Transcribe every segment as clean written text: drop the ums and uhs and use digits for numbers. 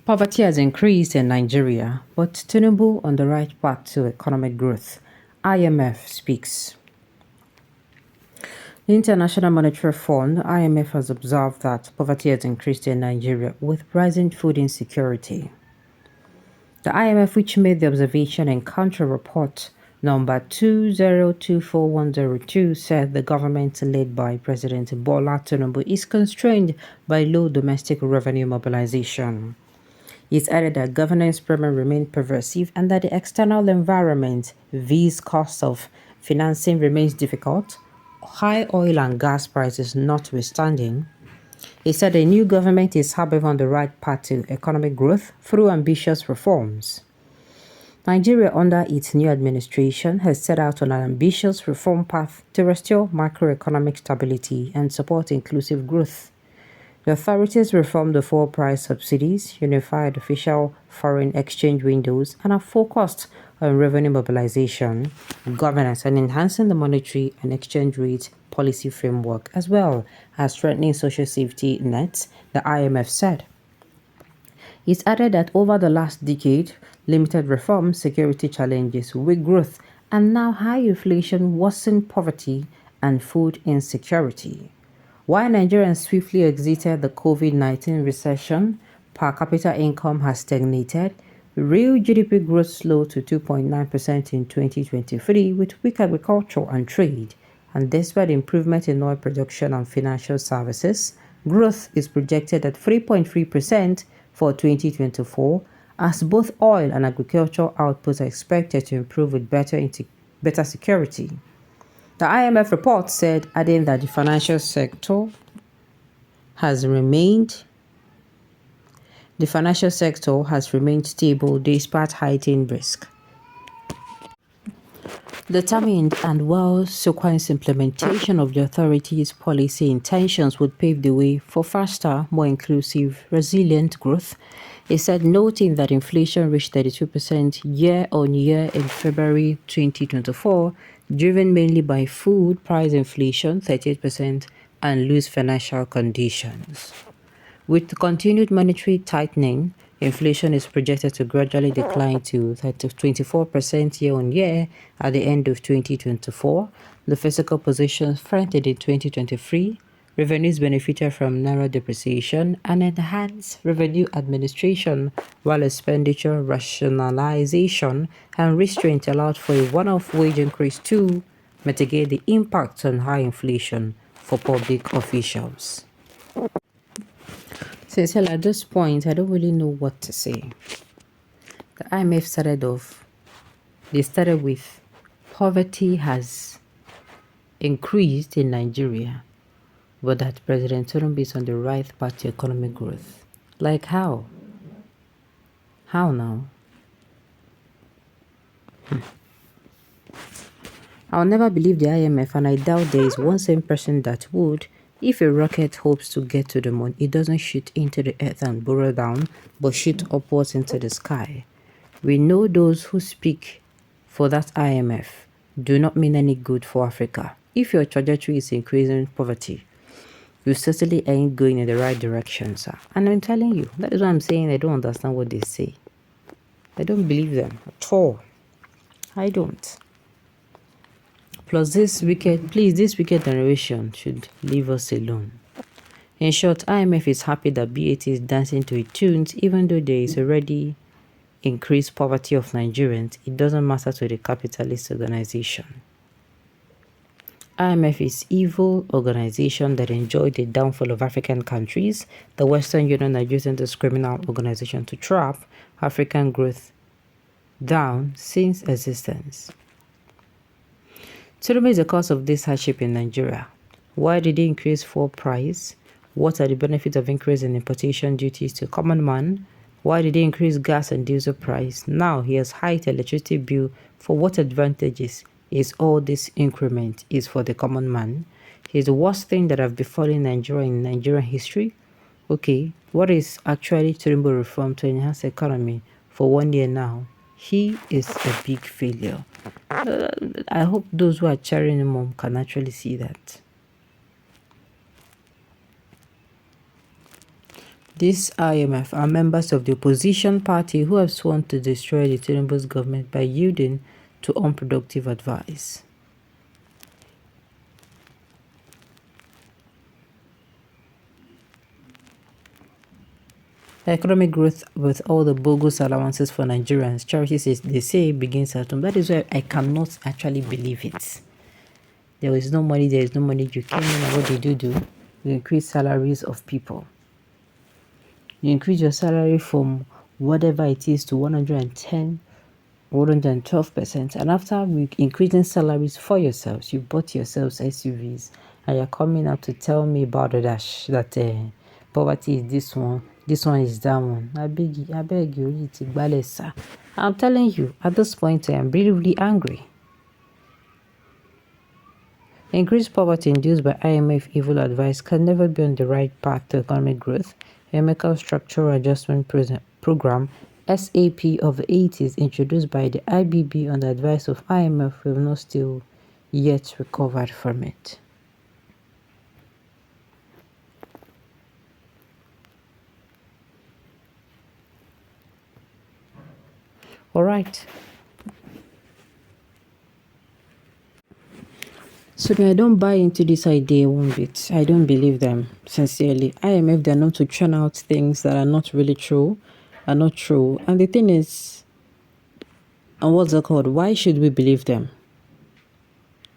Poverty has increased in Nigeria, but Tinubu on the right path to economic growth. IMF speaks. The International Monetary Fund, IMF, has observed that poverty has increased in Nigeria with rising food insecurity. The IMF, which made the observation in Country Report number 2024-102, said the government led by President Bola Tinubu is constrained by low domestic revenue mobilization. It added that governance problems remain pervasive and that the external environment, viz. Cost of financing, remains difficult, high oil and gas prices notwithstanding. He said a new government is however on the right path to economic growth through ambitious reforms. Nigeria, under its new administration, has set out on an ambitious reform path to restore macroeconomic stability and support inclusive growth. The authorities reformed the fuel price subsidies, unified official foreign exchange windows, and are focused on revenue mobilization, governance, and enhancing the monetary and exchange rate policy framework, as well as strengthening social safety nets, the IMF said. It added that over the last decade, limited reforms, security challenges, weak growth, and now high inflation worsened poverty and food insecurity. While Nigerians swiftly exited the COVID-19 recession, per capita income has stagnated, real GDP growth slowed to 2.9% in 2023 with weak agriculture and trade, and despite improvement in oil production and financial services, growth is projected at 3.3% for 2024, as both oil and agricultural outputs are expected to improve with better security. The IMF report said, adding that the financial sector has remained stable despite heightened risk. Determined and well-sequenced implementation of the authorities' policy intentions would pave the way for faster, more inclusive, resilient growth. It said, noting that inflation reached 32% year-on-year in February 2024, driven mainly by food price inflation, 38%, and loose financial conditions. With continued monetary tightening, inflation is projected to gradually decline to 24% year-on-year at the end of 2024. The fiscal position strengthened in 2023. Revenues benefited from narrow depreciation and enhanced revenue administration, while expenditure rationalization and restraint allowed for a one-off wage increase to mitigate the impact on high inflation for public officials. Sincerely, at this point, I don't really know what to say. The IMF started with poverty has increased in Nigeria, but that President Tinubu is on the right path to economic growth. Like how? How now? I'll never believe the IMF, and I doubt there is one same person that would. If a rocket hopes to get to the moon, it doesn't shoot into the earth and burrow down, but shoot upwards into the sky. We know those who speak for that IMF do not mean any good for Africa. If your trajectory is increasing poverty, you certainly ain't going in the right direction, sir. And I'm telling you, that is why I'm saying I don't understand what they say. I don't believe them at all. I don't. Plus, this wicked generation should leave us alone. In short, IMF is happy that BAT is dancing to its tunes, even though there is already increased poverty of Nigerians. It doesn't matter to the capitalist organization. IMF is evil organization that enjoyed the downfall of African countries. The Western Union are using this criminal organization to trap African growth down since existence. Tinubu is the cause of this hardship in Nigeria. Why did he increase fuel price? What are the benefits of increase in importation duties to common man? Why did he increase gas and diesel price? Now he has hiked electricity bill. For what advantages is all this increment is for the common man? It's the worst thing that have befallen Nigeria in Nigerian history. Okay, what is actually Tinubu reform to enhance the economy for 1 year now? He is a big failure. I hope those who are cheering him on can actually see that. These IMF are members of the opposition party who have sworn to destroy the Tinubu's government by yielding to unproductive advice. Economic growth with all the bogus allowances for Nigerians, charities, they say begins at home. That is why I cannot actually believe it. There is no money, there is no money. You came in and what they do, you increase salaries of people. You increase your salary from whatever it is to 110, 112%. And after increasing salaries for yourselves, you bought yourselves SUVs. And you're coming up to tell me about the dash that poverty is this one is that one. I beg you, it's Igbalesa. I'm telling you, at this point, I am really, really angry. Increased poverty induced by IMF evil advice can never be on the right path to economic growth. Chemical Structural Adjustment Program SAP of the 80s, introduced by the IBB on the advice of IMF, we have not still yet recovered from it. All right. So I don't buy into this idea one bit. I don't believe them, sincerely. IMF, they're known to churn out things that are not really true, are not true. And the thing is, and what's it called? Why should we believe them?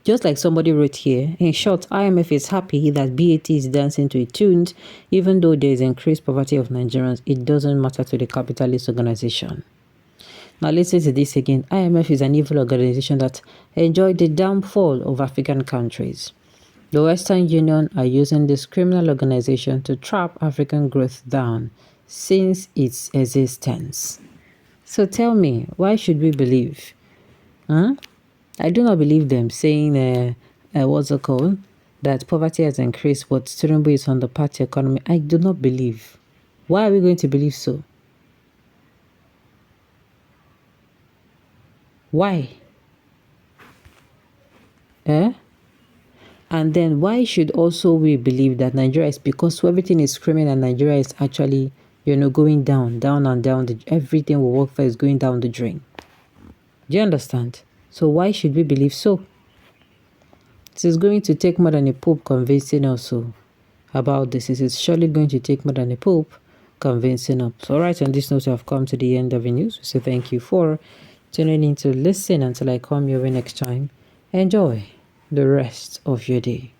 Just like somebody wrote here, in short, IMF is happy that BAT is dancing to a tune, even though there is increased poverty of Nigerians. It doesn't matter to the capitalist organization. Now listen to this again. IMF is an evil organization that enjoyed the downfall of African countries. The Western Union are using this criminal organization to trap African growth down since its existence. So tell me, why should we believe? I do not believe them saying, what's it called? That poverty has increased, but Tinubu is on the party economy. I do not believe. Why are we going to believe so? Why? And then why should also we believe that Nigeria is, because everything is screaming and Nigeria is actually, going down, and down. Everything we work for is going down the drain. Do you understand? So why should we believe so? It is going to take more than a pope convincing us about this. It is surely going to take more than a pope convincing us. So, all right, on this note, we have come to the end of the news. So thank you for tuning in to listen. Until I come your way next time, enjoy the rest of your day.